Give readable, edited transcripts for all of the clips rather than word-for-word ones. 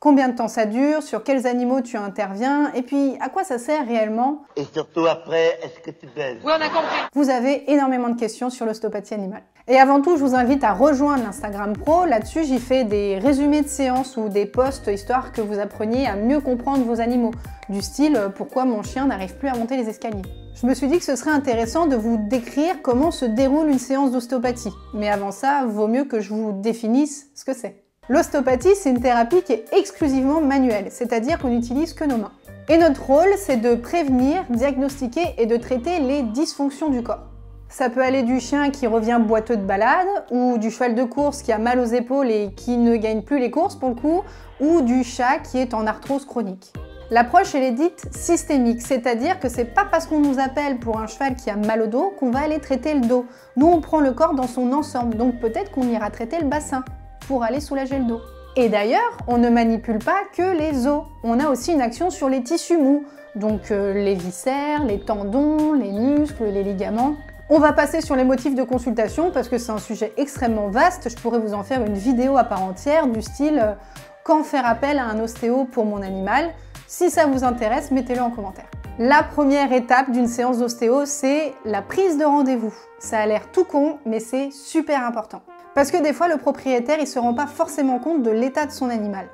Combien de temps ça dure, sur quels animaux tu interviens, et puis à quoi ça sert réellement. Et surtout après, est-ce que tu baises? Oui, on a compris. Vous avez énormément de questions sur l'ostéopathie animale. Et avant tout, je vous invite à rejoindre l'Instagram Pro. Là-dessus, j'y fais des résumés de séances ou des posts, histoire que vous appreniez à mieux comprendre vos animaux. Du style, pourquoi mon chien n'arrive plus à monter les escaliers. Je me suis dit que ce serait intéressant de vous décrire comment se déroule une séance d'ostéopathie. Mais avant ça, vaut mieux que je vous définisse ce que c'est. L'ostéopathie, c'est une thérapie qui est exclusivement manuelle, c'est-à-dire qu'on n'utilise que nos mains. Et notre rôle, c'est de prévenir, diagnostiquer et de traiter les dysfonctions du corps. Ça peut aller du chien qui revient boiteux de balade, ou du cheval de course qui a mal aux épaules et qui ne gagne plus les courses pour le coup, ou du chat qui est en arthrose chronique. L'approche, elle est dite systémique, c'est-à-dire que c'est pas parce qu'on nous appelle pour un cheval qui a mal au dos qu'on va aller traiter le dos. Nous, on prend le corps dans son ensemble, donc peut-être qu'on ira traiter le bassin pour aller soulager le dos. Et d'ailleurs, on ne manipule pas que les os, on a aussi une action sur les tissus mous, donc les viscères, les tendons, les muscles, les ligaments. On va passer sur les motifs de consultation parce que c'est un sujet extrêmement vaste, je pourrais vous en faire une vidéo à part entière du style quand faire appel à un ostéo pour mon animal. Si ça vous intéresse, mettez-le en commentaire. La première étape d'une séance d'ostéo, c'est la prise de rendez-vous. Ça a l'air tout con, mais c'est super important. Parce que des fois, le propriétaire, il ne se rend pas forcément compte de l'état de son animal.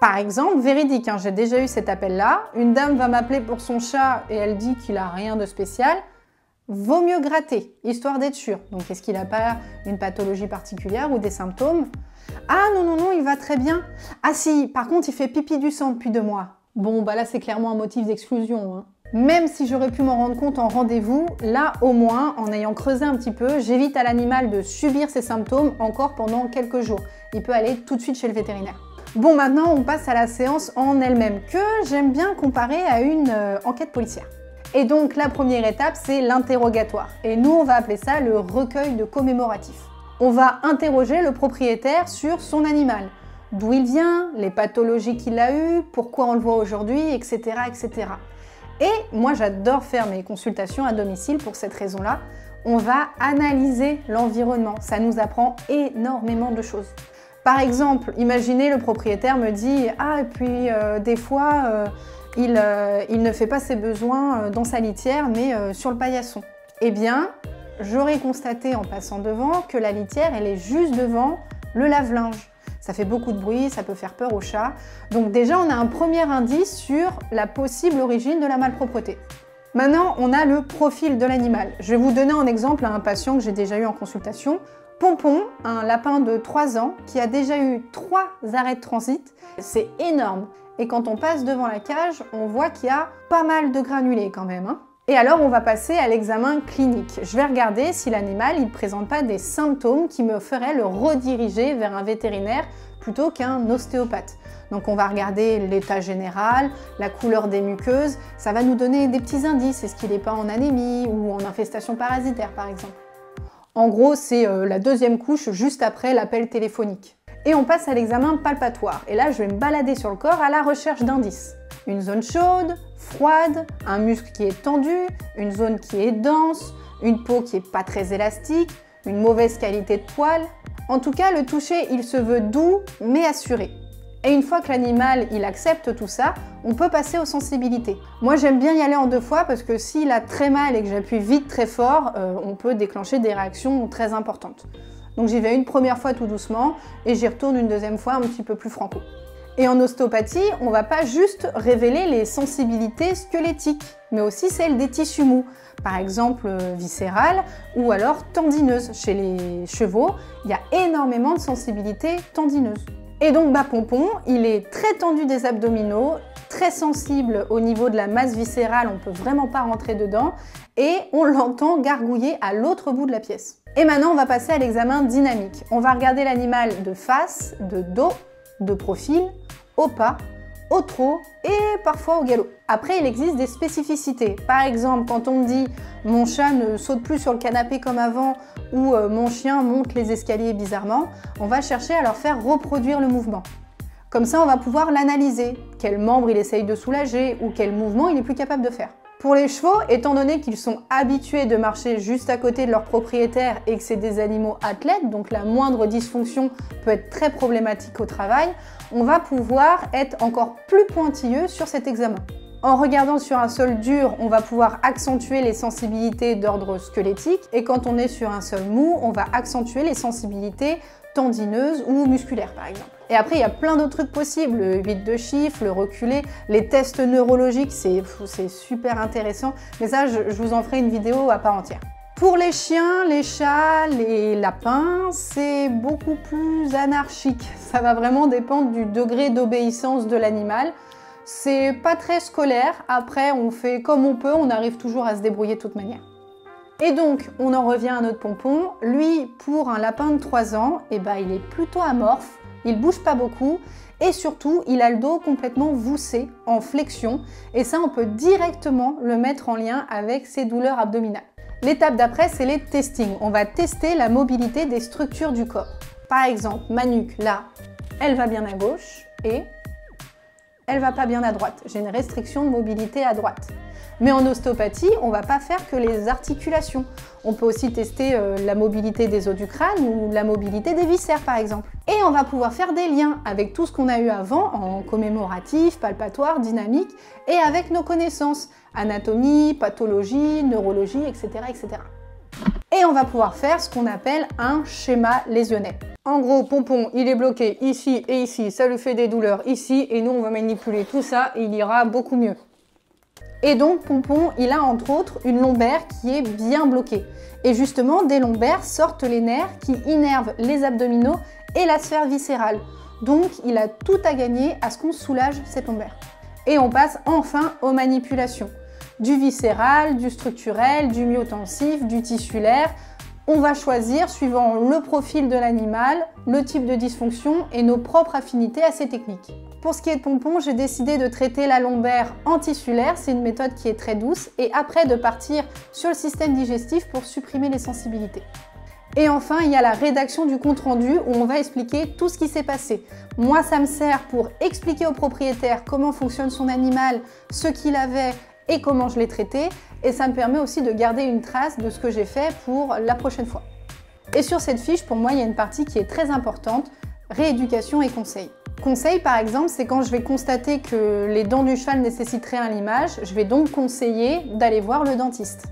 Par exemple, véridique, hein, j'ai déjà eu cet appel-là, une dame va m'appeler pour son chat et elle dit qu'il n'a rien de spécial. Vaut mieux gratter, histoire d'être sûr. Donc, est-ce qu'il n'a pas une pathologie particulière ou des symptômes? Ah non, non, non, il va très bien. Ah si, par contre, il fait pipi du sang depuis 2 mois. Bon, bah là, c'est clairement un motif d'exclusion, hein. Même si j'aurais pu m'en rendre compte en rendez-vous, là, au moins, en ayant creusé un petit peu, j'évite à l'animal de subir ces symptômes encore pendant quelques jours. Il peut aller tout de suite chez le vétérinaire. Bon, maintenant, on passe à la séance en elle-même, que j'aime bien comparer à une enquête policière. Et donc, la première étape, c'est l'interrogatoire. Et nous, on va appeler ça le recueil de commémoratifs. On va interroger le propriétaire sur son animal. D'où il vient, les pathologies qu'il a eues, pourquoi on le voit aujourd'hui, etc., etc. Et moi, j'adore faire mes consultations à domicile pour cette raison-là. On va analyser l'environnement. Ça nous apprend énormément de choses. Par exemple, imaginez le propriétaire me dit « Ah, et puis des fois, il ne fait pas ses besoins dans sa litière, mais sur le paillasson. » Eh bien, j'aurais constaté en passant devant que la litière, elle est juste devant le lave-linge. Ça fait beaucoup de bruit, ça peut faire peur au chat. Donc déjà, on a un premier indice sur la possible origine de la malpropreté. Maintenant, on a le profil de l'animal. Je vais vous donner en exemple un patient que j'ai déjà eu en consultation. Pompon, un lapin de 3 ans qui a déjà eu 3 arrêts de transit. C'est énorme. Et quand on passe devant la cage, on voit qu'il y a pas mal de granulés quand même, hein. Et alors, on va passer à l'examen clinique. Je vais regarder si l'animal ne présente pas des symptômes qui me feraient le rediriger vers un vétérinaire plutôt qu'un ostéopathe. Donc, on va regarder l'état général, la couleur des muqueuses. Ça va nous donner des petits indices. Est-ce qu'il n'est pas en anémie ou en infestation parasitaire, par exemple? En gros, c'est la deuxième couche juste après l'appel téléphonique. Et on passe à l'examen palpatoire. Et là, je vais me balader sur le corps à la recherche d'indices. Une zone chaude, froide, un muscle qui est tendu, une zone qui est dense, une peau qui n'est pas très élastique, une mauvaise qualité de poil. En tout cas, le toucher, il se veut doux, mais assuré. Et une fois que l'animal, il accepte tout ça, on peut passer aux sensibilités. Moi, j'aime bien y aller en 2 fois parce que s'il a très mal et que j'appuie vite très fort, on peut déclencher des réactions très importantes. Donc j'y vais une première fois tout doucement et j'y retourne une deuxième fois un petit peu plus franco. Et en ostéopathie, on ne va pas juste révéler les sensibilités squelettiques, mais aussi celles des tissus mous, par exemple viscérales ou alors tendineuses. Chez les chevaux, il y a énormément de sensibilité tendineuse. Et donc Pompon, il est très tendu des abdominaux, très sensible au niveau de la masse viscérale, on ne peut vraiment pas rentrer dedans, et on l'entend gargouiller à l'autre bout de la pièce. Et maintenant, on va passer à l'examen dynamique. On va regarder l'animal de face, de dos, de profil, au pas, au trot et parfois au galop. Après, il existe des spécificités. Par exemple, quand on me dit « mon chat ne saute plus sur le canapé comme avant » ou « mon chien monte les escaliers bizarrement », on va chercher à leur faire reproduire le mouvement. Comme ça, on va pouvoir l'analyser. Quel membre il essaye de soulager ou quel mouvement il est plus capable de faire. Pour les chevaux, étant donné qu'ils sont habitués de marcher juste à côté de leur propriétaire et que c'est des animaux athlètes, donc la moindre dysfonction peut être très problématique au travail, on va pouvoir être encore plus pointilleux sur cet examen. En regardant sur un sol dur, on va pouvoir accentuer les sensibilités d'ordre squelettique et quand on est sur un sol mou, on va accentuer les sensibilités tendineuses ou musculaires par exemple. Et après, il y a plein d'autres trucs possibles, le 8 de chiffre, le reculé, les tests neurologiques, c'est super intéressant, mais ça, je vous en ferai une vidéo à part entière. Pour les chiens, les chats, les lapins, c'est beaucoup plus anarchique. Ça va vraiment dépendre du degré d'obéissance de l'animal. C'est pas très scolaire, après on fait comme on peut, on arrive toujours à se débrouiller de toute manière. Et donc, on en revient à notre pompon. Lui, pour un lapin de 3 ans, il est plutôt amorphe, il bouge pas beaucoup et surtout, il a le dos complètement voussé, en flexion. Et ça, on peut directement le mettre en lien avec ses douleurs abdominales. L'étape d'après, c'est les testings. On va tester la mobilité des structures du corps. Par exemple, ma nuque, là, elle va bien à gauche et elle va pas bien à droite. J'ai une restriction de mobilité à droite. Mais en ostéopathie, on ne va pas faire que les articulations. On peut aussi tester la mobilité des os du crâne ou la mobilité des viscères par exemple. Et on va pouvoir faire des liens avec tout ce qu'on a eu avant en commémoratif, palpatoire, dynamique et avec nos connaissances, anatomie, pathologie, neurologie, etc., etc. Et on va pouvoir faire ce qu'on appelle un schéma lésionnel. En gros, pompon, il est bloqué ici et ici, ça lui fait des douleurs ici et nous on va manipuler tout ça et il ira beaucoup mieux. Et donc, pompon, il a entre autres une lombaire qui est bien bloquée. Et justement, des lombaires sortent les nerfs qui innervent les abdominaux et la sphère viscérale. Donc, il a tout à gagner à ce qu'on soulage cette lombaire. Et on passe enfin aux manipulations. Du viscéral, du structurel, du myotensif, du tissulaire. On va choisir, suivant le profil de l'animal, le type de dysfonction et nos propres affinités à ces techniques. Pour ce qui est de pompon, j'ai décidé de traiter la lombaire en tissulaire, c'est une méthode qui est très douce, et après de partir sur le système digestif pour supprimer les sensibilités. Et enfin, il y a la rédaction du compte-rendu où on va expliquer tout ce qui s'est passé. Moi, ça me sert pour expliquer au propriétaire comment fonctionne son animal, ce qu'il avait et comment je l'ai traité, et ça me permet aussi de garder une trace de ce que j'ai fait pour la prochaine fois. Et sur cette fiche, pour moi, il y a une partie qui est très importante, rééducation et conseil. Conseil, par exemple, c'est quand je vais constater que les dents du cheval nécessiteraient un limage, je vais donc conseiller d'aller voir le dentiste.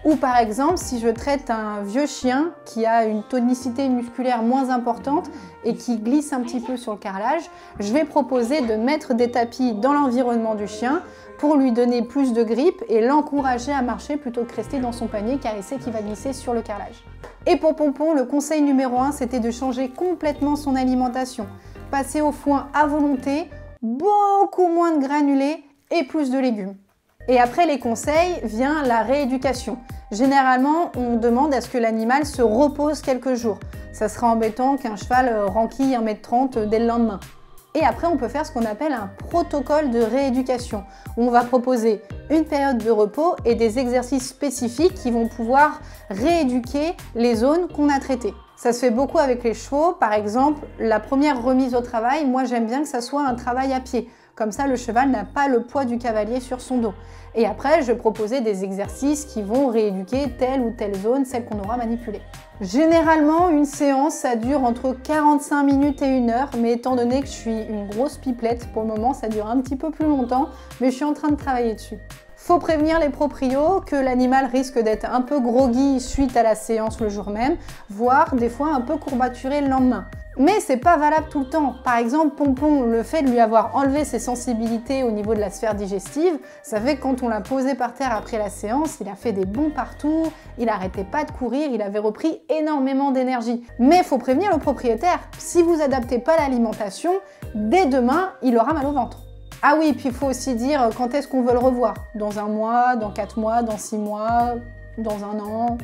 Ou par exemple, si je traite un vieux chien qui a une tonicité musculaire moins importante et qui glisse un petit peu sur le carrelage, je vais proposer de mettre des tapis dans l'environnement du chien pour lui donner plus de grippe et l'encourager à marcher plutôt que rester dans son panier car il sait qu'il va glisser sur le carrelage. Et pour Pompon, le conseil numéro 1, c'était de changer complètement son alimentation. Passer au foin à volonté, beaucoup moins de granulés et plus de légumes. Et après les conseils vient la rééducation. Généralement, on demande à ce que l'animal se repose quelques jours. Ça sera embêtant qu'un cheval renquille 1,30 m dès le lendemain. Et après, on peut faire ce qu'on appelle un protocole de rééducation, où on va proposer une période de repos et des exercices spécifiques qui vont pouvoir rééduquer les zones qu'on a traitées. Ça se fait beaucoup avec les chevaux. Par exemple, la première remise au travail, moi j'aime bien que ça soit un travail à pied. Comme ça, le cheval n'a pas le poids du cavalier sur son dos. Et après, je vais proposer des exercices qui vont rééduquer telle ou telle zone, celle qu'on aura manipulée. Généralement, une séance, ça dure entre 45 minutes et 1 heure, mais étant donné que je suis une grosse pipelette, pour le moment, ça dure un petit peu plus longtemps, mais je suis en train de travailler dessus. Faut prévenir les proprios que l'animal risque d'être un peu groggy suite à la séance le jour même, voire des fois un peu courbaturé le lendemain. Mais c'est pas valable tout le temps. Par exemple, Pompon, le fait de lui avoir enlevé ses sensibilités au niveau de la sphère digestive, ça fait que quand on l'a posé par terre après la séance, il a fait des bonds partout, il arrêtait pas de courir, il avait repris énormément d'énergie. Mais faut prévenir le propriétaire, si vous adaptez pas l'alimentation, dès demain, il aura mal au ventre. Ah oui, puis il faut aussi dire quand est-ce qu'on veut le revoir. Dans 1 mois, dans 4 mois, dans 6 mois, dans 1 an...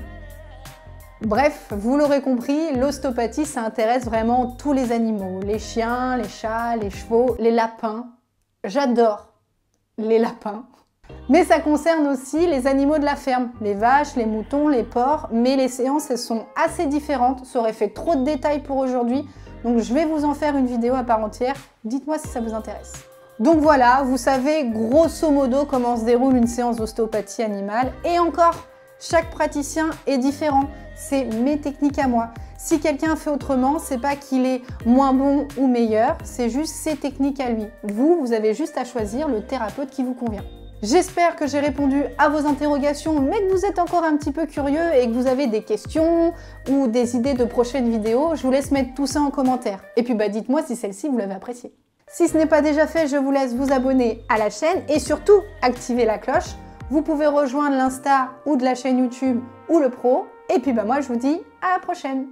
Bref, vous l'aurez compris, l'ostéopathie, ça intéresse vraiment tous les animaux. Les chiens, les chats, les chevaux, les lapins. J'adore les lapins. Mais ça concerne aussi les animaux de la ferme, les vaches, les moutons, les porcs. Mais les séances, elles sont assez différentes. Ça aurait fait trop de détails pour aujourd'hui. Donc je vais vous en faire une vidéo à part entière. Dites-moi si ça vous intéresse. Donc voilà, vous savez grosso modo comment se déroule une séance d'ostéopathie animale. Et encore, chaque praticien est différent. C'est mes techniques à moi. Si quelqu'un fait autrement, c'est pas qu'il est moins bon ou meilleur, c'est juste ses techniques à lui. Vous avez juste à choisir le thérapeute qui vous convient. J'espère que j'ai répondu à vos interrogations, mais que vous êtes encore un petit peu curieux et que vous avez des questions ou des idées de prochaines vidéos. Je vous laisse mettre tout ça en commentaire. Et puis dites-moi si celle-ci vous l'avez appréciée. Si ce n'est pas déjà fait, je vous laisse vous abonner à la chaîne et surtout activer la cloche. Vous pouvez rejoindre l'Insta ou de la chaîne YouTube ou le Pro. Et puis moi je vous dis à la prochaine.